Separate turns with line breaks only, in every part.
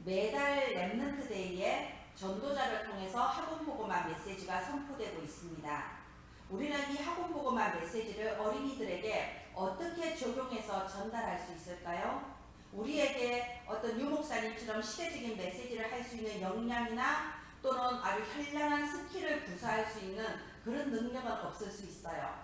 매달 렘넌트 데이에 전도자를 통해서 학원보고마 메시지가 선포되고 있습니다. 우리는 이 학원보고마 메시지를 어린이들에게 어떻게 적용해서 전달할 수 있을까요? 우리에게 어떤 유목사님처럼 시대적인 메시지를 할 수 있는 역량이나 또는 아주 현란한 스킬을 구사할 수 있는 그런 능력은 없을 수 있어요.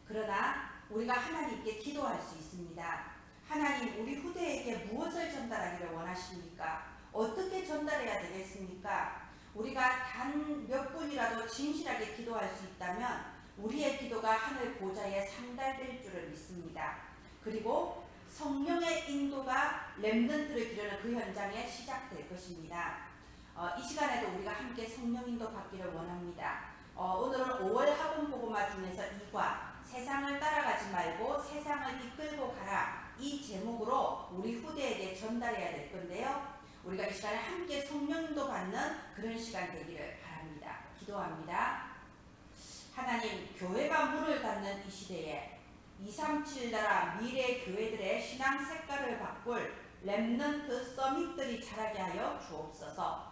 그러나 우리가 하나님께 기도할 수 있습니다. 하나님, 우리 후대에게 무엇을 전달하기를 원하십니까? 어떻게 전달해야 되겠습니까? 우리가 단 몇 분이라도 진실하게 기도할 수 있다면 우리의 기도가 하늘 보좌에 상달될 줄을 믿습니다. 그리고 성령의 인도가 렘넌트를 기르는 그 현장에 시작될 것입니다. 이 시간에도 우리가 함께 성령 인도 받기를 원합니다. 오늘은 5월 학원보고마 중에서 2과 세상을 따라가지 말고 세상을 이끌고 가라, 이 제목으로 우리 후대에게 전달해야 될 건데요. 우리가 이 시간에 함께 성령 인도 받는 그런 시간 되기를 바랍니다. 기도합니다. 하나님, 교회가 문을 닫는 이 시대에 237 나라 미래 교회들의 신앙 색깔을 바꿀 렘넌트 서밋들이 자라게 하여 주옵소서.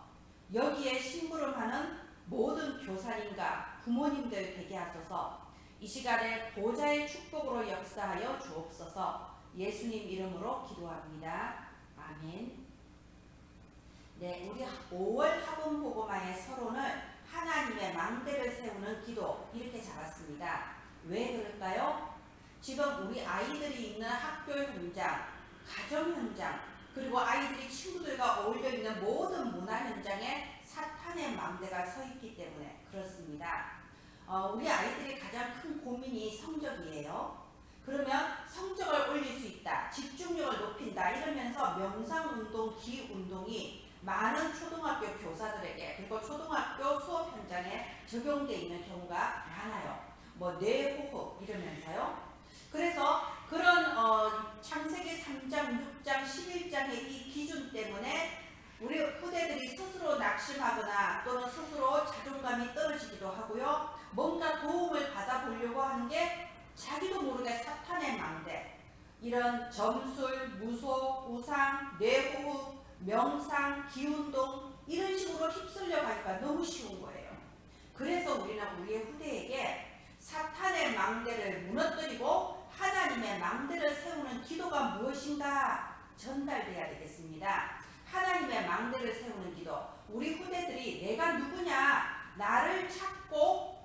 여기에 심부름하는 모든 교사님과 부모님들 되게 하소서. 이 시간에 보좌의 축복으로 역사하여 주옵소서. 예수님 이름으로 기도합니다. 아멘. 네, 우리 5월 학원보고마의 서론을 하나님의 망대를 세우는 기도, 이렇게 잡았습니다. 왜 그럴까요? 지금 우리 아이들이 있는 학교 현장, 가정 현장, 그리고 아이들이 친구들과 어울려 있는 모든 문화 현장에 사탄의 망대가 서 있기 때문에 그렇습니다. 우리 아이들이 가장 큰 고민이 성적이에요. 그러면 성적을 올릴 수 있다, 집중력을 높인다 이러면서 명상운동, 기운동이 많은 초등학교 교사들에게 그리고 초등학교 수업 현장에 적용되어 있는 경우가 많아요. 뭐 뇌호흡 이러면서요. 그래서 그런 창세기 3장, 6장, 11장의 이 기준 때문에 우리 후대들이 스스로 낙심하거나 또는 스스로 자존감이 떨어지기도 하고요. 뭔가 도움을 받아보려고 하는 게 자기도 모르게 사탄의 망대, 이런 점술, 무속, 우상, 뇌호흡, 명상, 기운동 이런 식으로 휩쓸려 가니까 너무 쉬운 거예요. 그래서 우리는 우리의 후대에게 사탄의 망대를 무너뜨리고 하나님의 망대를 세우는 기도가 무엇인가 전달돼야 되겠습니다. 하나님의 망대를 세우는 기도, 우리 후대들이 내가 누구냐, 나를 찾고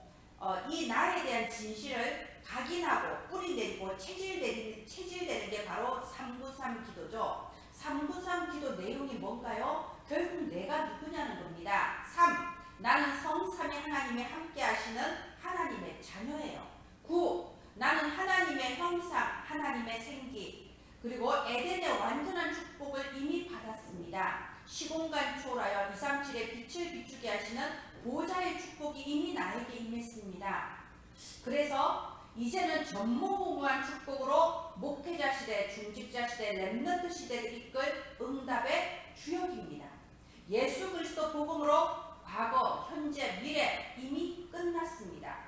이 나에 대한 진실을 각인하고 뿌리내리고 체질되는 게 바로 393 기도죠. 393 기도 내용이 뭔가요? 결국 내가 누구냐는 겁니다. 3. 나는 성삼위 하나님이 함께 하시는 하나님의 자녀예요. 9. 나는 하나님의 형상, 하나님의 생기, 그리고 에덴의 완전한 축복을 이미 받았습니다. 시공간 초월하여 237의 빛을 비추게 하시는 보좌의 축복이 이미 나에게 임했습니다. 그래서 이제는 전무후무한 축복으로 목회자 시대, 중직자 시대, 렘넌트 시대를 이끌 응답의 주역입니다. 예수 그리스도 복음으로 과거, 현재, 미래 이미 끝났습니다.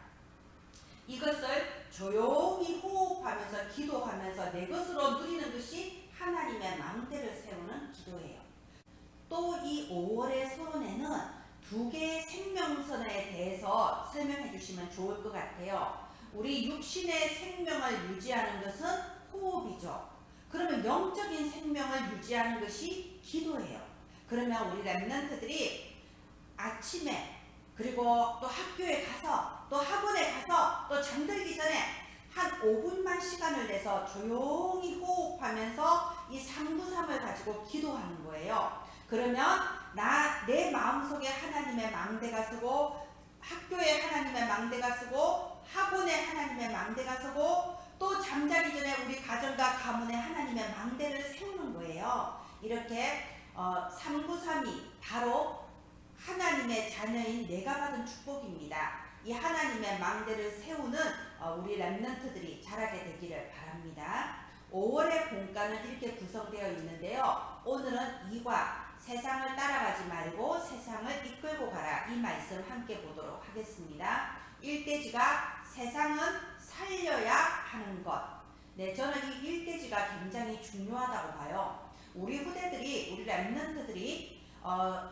이것을 조용히 호흡하면서 기도하면서 내 것으로 누리는 것이 하나님의 망대를 세우는 기도예요. 또 이 5월의 서론에는 2개의 생명선에 대해서 설명해 주시면 좋을 것 같아요. 우리 육신의 생명을 유지하는 것은 호흡이죠. 그러면 영적인 생명을 유지하는 것이 기도예요. 그러면 우리 렘넌트들이 아침에 그리고 또 학교에 가서 또 학원에 가서 또 잠들기 전에 한 5분만 시간을 내서 조용히 호흡하면서 이 393을 가지고 기도하는 거예요. 그러면 내 마음속에 하나님의 망대가 서고, 학교에 하나님의 망대가 서고, 학원에 하나님의 망대가 서고, 또 잠자기 전에 우리 가정과 가문에 하나님의 망대를 세우는 거예요. 이렇게 393이 바로 하나님의 자녀인 내가 받은 축복입니다. 이 하나님의 망대를 세우는 우리 렘넌트들이 자라게 되기를 바랍니다. 5월의 본가는 이렇게 구성되어 있는데요. 오늘은 2과 세상을 따라가지 말고 세상을 이끌고 가라, 이 말씀 함께 보도록 하겠습니다. 1대지가 세상은 살려야 하는 것. 네, 저는 이 1대지가 굉장히 중요하다고 봐요. 우리 후대들이, 우리 렘넌트들이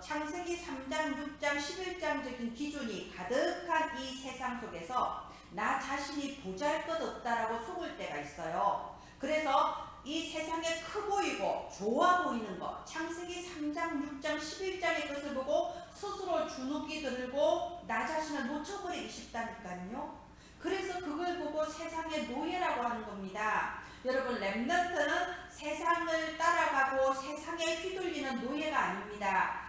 창세기 3장, 6장, 11장적인 기준이 가득한 이 세상 속에서 나 자신이 보잘것없다라고 속을 때가 있어요. 그래서 이 세상에 커 보이고 좋아 보이는 것, 창세기 3장, 6장, 11장의 것을 보고 스스로 주눅이 들고 나 자신을 놓쳐버리기 쉽다니까요. 그래서 그걸 보고 세상의 노예라고 하는 겁니다. 여러분, 렘넌트는 세상을 따라가고 세상에 휘둘리는 노예가 아닙니다.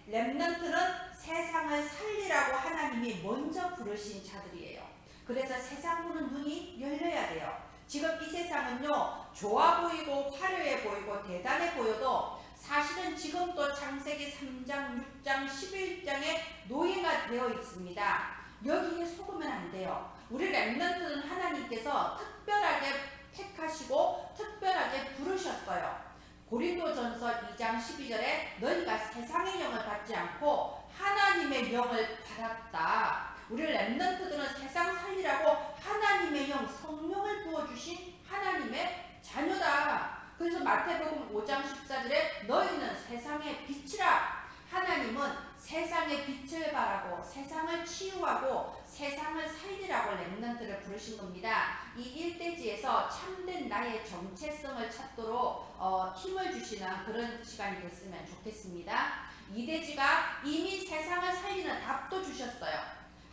렘넌트는 세상을 살리라고 하나님이 먼저 부르신 자들이에요. 그래서 세상 보는 눈이 열려야 돼요. 지금 이 세상은요, 좋아 보이고 화려해 보이고 대단해 보여도 사실은 지금도 창세기 3장, 6장, 11장의 노예가 되어 있습니다. 여기에 속으면 안 돼요. 우리 렘넌트는 하나님께서 특별하게 택하시고 특별하게 부르셨어요. 고린도전서 2장 12절에 너희가 세상의 영을 받지 않고 하나님의 영을 받았다. 우리 렘넌트들은 세상 살리라고 하나님의 영, 성령을 부어주신 하나님의 자녀다. 그래서 마태복음 5장 14절에 너희는 세상의 빛이라. 하나님은 세상의 빛을 발하고 세상을 치유하고 세상을 살리라고 렘넌트를 부르신 겁니다. 이 일대지에서 참된 나의 정체성을 찾도록 힘을 주시는 그런 시간이 됐으면 좋겠습니다. 이대지가 이미 세상을 살리는 답도 주셨어요.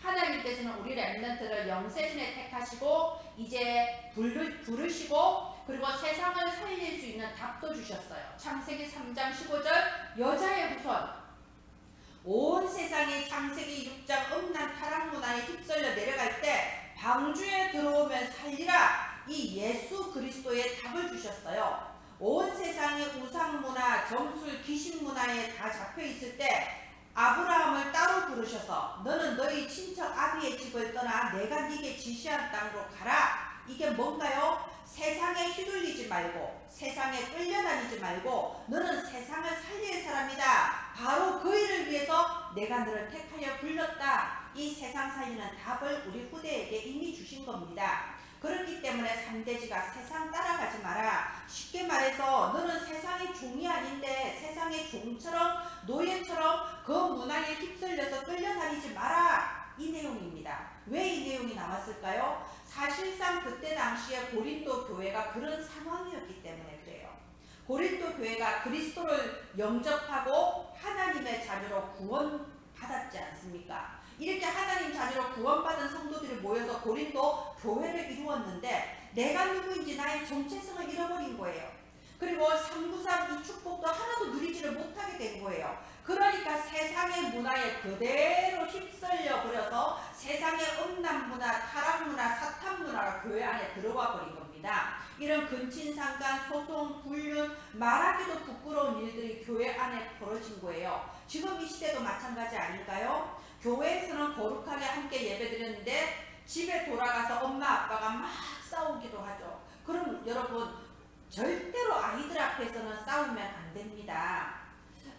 하나님께서는 우리 렘넌트를 영세신에 택하시고 이제 부르시고 그리고 세상을 살릴 수 있는 답도 주셨어요. 창세기 3장 15절 여자의 후손. 온 세상이 창세기 6장 음란 타락 문화에 휩쓸려 내려갈 때 방주에 들어오면 살리라. 이 예수 그리스도의 답을 주셨어요. 온 세상이 우상 문화, 점술, 귀신 문화에 다 잡혀 있을 때 아브라함을 따로 부르셔서 너는 너희 친척 아비의 집을 떠나 내가 네게 지시한 땅으로 가라. 이게 뭔가요? 세상에 휘둘리지 말고 세상에 끌려다니지 말고 너는 세상을 살릴 사람이다. 바로 그 일을 위해서 내가 너를 택하여 불렀다. 이 세상 살리는 답을 우리 후대에게 이미 주신 겁니다. 그렇기 때문에 3대지가 세상 따라가지 마라. 쉽게 말해서 너는 세상의 종이 아닌데 세상의 종처럼 노예처럼 그 문화에 휩쓸려서 끌려다니지 마라. 이 내용입니다. 왜 이 내용이 나왔을까요? 사실상 그때 당시에 고린도 교회가 그런 상황이었기 때문에 그래요. 고린도 교회가 그리스도를 영접하고 하나님의 자녀로 구원받았지 않습니까? 이렇게 하나님 자녀로 구원받은 성도들이 모여서 고린도 교회를 이루었는데 내가 누구인지 나의 정체성을 잃어버린 거예요. 그리고 393 이 축복도 하나도 누리지를 못하게 된 거예요. 그러니까 세상의 문화에 그대로 휩쓸려 버려서 세상의 음란 문화, 타락 문화, 사탄 문화가 교회 안에 들어와 버린 겁니다. 이런 근친상간, 소송, 불륜, 말하기도 부끄러운 일들이 교회 안에 벌어진 거예요. 지금 이 시대도 마찬가지 아닐까요? 교회에서는 거룩하게 함께 예배드렸는데 집에 돌아가서 엄마 아빠가 막 싸우기도 하죠. 그럼 여러분 절대로 아이들 앞에서는 싸우면 안 됩니다.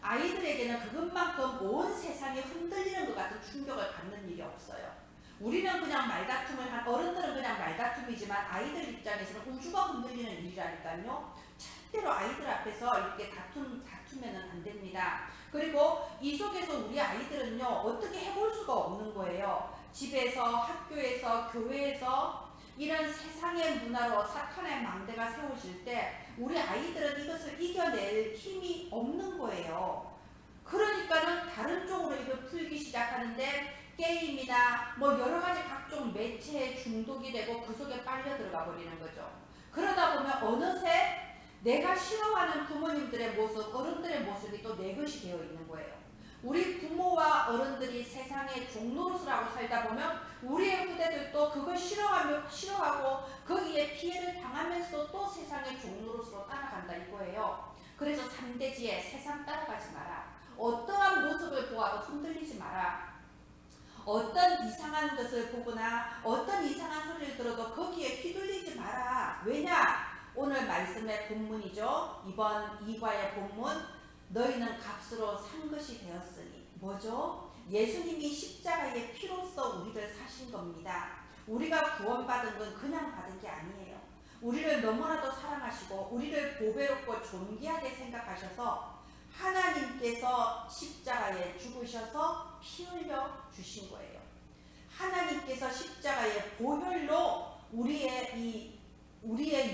아이들에게는 그것만큼 온 세상이 흔들리는 것 같은 충격을 받는 일이 없어요. 우리는 그냥 말다툼을 한 어른들은 그냥 말다툼이지만 아이들 입장에서는 우주가 흔들리는 일이라니까요. 절대로 아이들 앞에서 이렇게 다투면은 안 됩니다. 그리고 이 속에서 우리 아이들은요 어떻게 해볼 수가 없는 거예요. 집에서, 학교에서, 교회에서 이런 세상의 문화로 사탄의 망대가 세워질 때 우리 아이들은 이것을 이겨낼 힘이 없는 거예요. 그러니까는 다른 쪽으로 이걸 풀기 시작하는데 게임이나 뭐 여러 가지 각종 매체에 중독이 되고 그 속에 빨려 들어가 버리는 거죠. 그러다 보면 어느새 내가 싫어하는 부모님들의 모습, 어른들의 모습이 또 내 것이 되어 있는 거예요. 우리 부모와 어른들이 세상의 종노릇을하고 살다 보면 우리의 후대들도 그걸 싫어하고 거기에 피해를 당하면서도 또 세상의 종노릇으로 따라간다 이거예요. 그래서 3대지에 세상 따라가지 마라. 어떠한 모습을 보아도 흔들리지 마라. 어떤 이상한 것을 보거나 어떤 이상한 소리를 들어도 거기에 휘둘리지 마라. 왜냐? 오늘 말씀의 본문이죠. 이번 2과의 본문 너희는 값으로 산 것이 되었으니 뭐죠? 예수님이 십자가의 피로써 우리를 사신 겁니다. 우리가 구원받은 건 그냥 받은 게 아니에요. 우리를 너무나도 사랑하시고 우리를 보배롭고 존귀하게 생각하셔서 하나님께서 십자가에 죽으셔서 피 흘려 주신 거예요. 하나님께서 십자가의 보혈로 우리의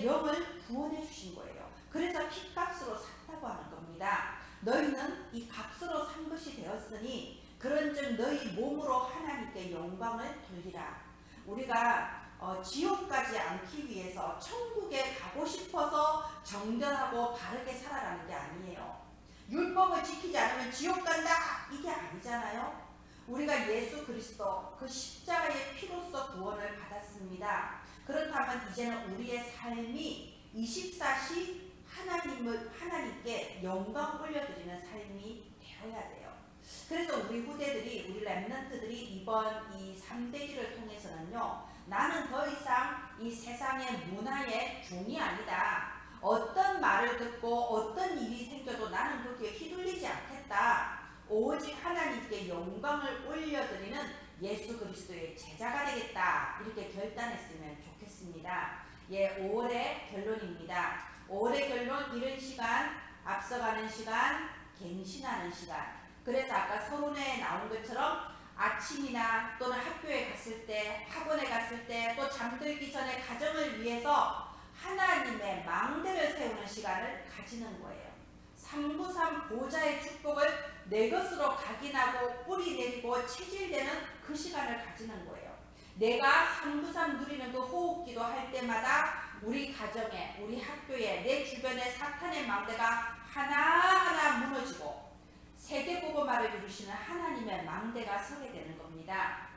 영을 구원해 주신 거예요. 그래서 핏값으로 샀다고 하는 겁니다. 너희는 이 값으로 산 것이 되었으니 그런즉 너희 몸으로 하나님께 영광을 돌리라. 우리가 지옥 가지 않기 위해서 천국에 가고 싶어서 정결하고 바르게 살아가는 게 아니에요. 율법을 지키지 않으면 지옥 간다 이게 아니잖아요. 우리가 예수 그리스도 그 십자가의 피로써 구원을 받았습니다. 그렇다면 이제는 우리의 삶이 24시 하나님께 영광 올려드리는 삶이 되어야 돼요. 그래서 우리 후대들이, 우리 렘넌트들이 이번 이 3대기를 통해서는요, 나는 더 이상 이 세상의 문화의 종이 아니다. 어떤 말을 듣고 어떤 일이 생겨도 나는 거기에 휘둘리지 않겠다. 오직 하나님께 영광을 올려드리는 예수 그리스도의 제자가 되겠다. 이렇게 결단했으면 좋겠습니다. 예, 5월의 결론입니다. 5월의 결론, 이른 시간, 앞서가는 시간, 갱신하는 시간. 그래서 아까 서론에 나온 것처럼 아침이나 또는 학교에 갔을 때, 학원에 갔을 때, 또 잠들기 전에 가정을 위해서 하나님의 망대를 세우는 시간을 가지는 거예요. 393 보좌의 축복을 내 것으로 각인하고 뿌리 내리고 체질되는 그 시간을 가지는 거예요. 내가 393 누리는 그 호흡기도 할 때마다 우리 가정에, 우리 학교에, 내 주변에 사탄의 망대가 하나하나 무너지고 세계복음화를 이루시는 하나님의 망대가 서게 되는 겁니다.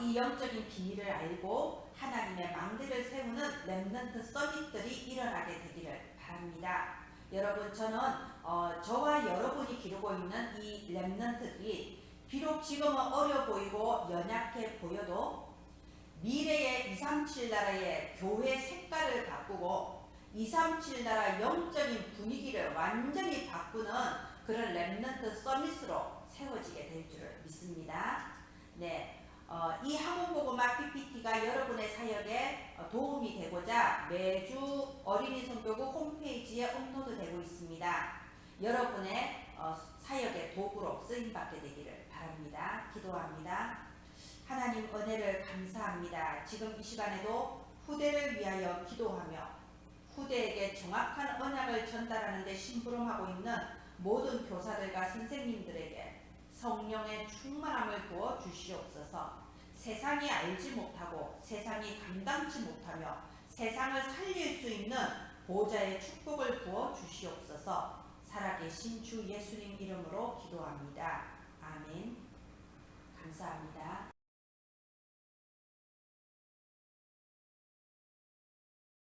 이 영적인 비밀을 알고 하나님의 망대를 세우는 렘넌트 서밋들이 일어나게 되기를 바랍니다. 여러분, 저는 저와 여러분이 기르고 있는 이 렘넌트들이 비록 지금은 어려 보이고 연약해 보여도 미래의 237 나라의 교회 색깔을 바꾸고 237 나라 영적인 분위기를 완전히 바꾸는 그런 렘넌트 서밋으로 세워지게 될 줄 믿습니다. 네, 이 학원복음화 PPT가 여러분의 사역에 도움이 되고자 매주 어린이 선교국 홈페이지에 업로드되고 있습니다. 여러분의 사역의 도구로 쓰임받게 되기를 바랍니다. 기도합니다. 하나님, 은혜를 감사합니다. 지금 이 시간에도 후대를 위하여 기도하며 후대에게 정확한 언약을 전달하는 데 심부름하고 있는 모든 교사들과 선생님들에게 성령의 충만함을 부어 주시옵소서. 세상이 알지 못하고 세상이 감당치 못하며 세상을 살릴 수 있는 보좌의 축복을 부어 주시옵소서. 살아계신 주 예수님 이름으로 기도합니다. 아멘. 감사합니다.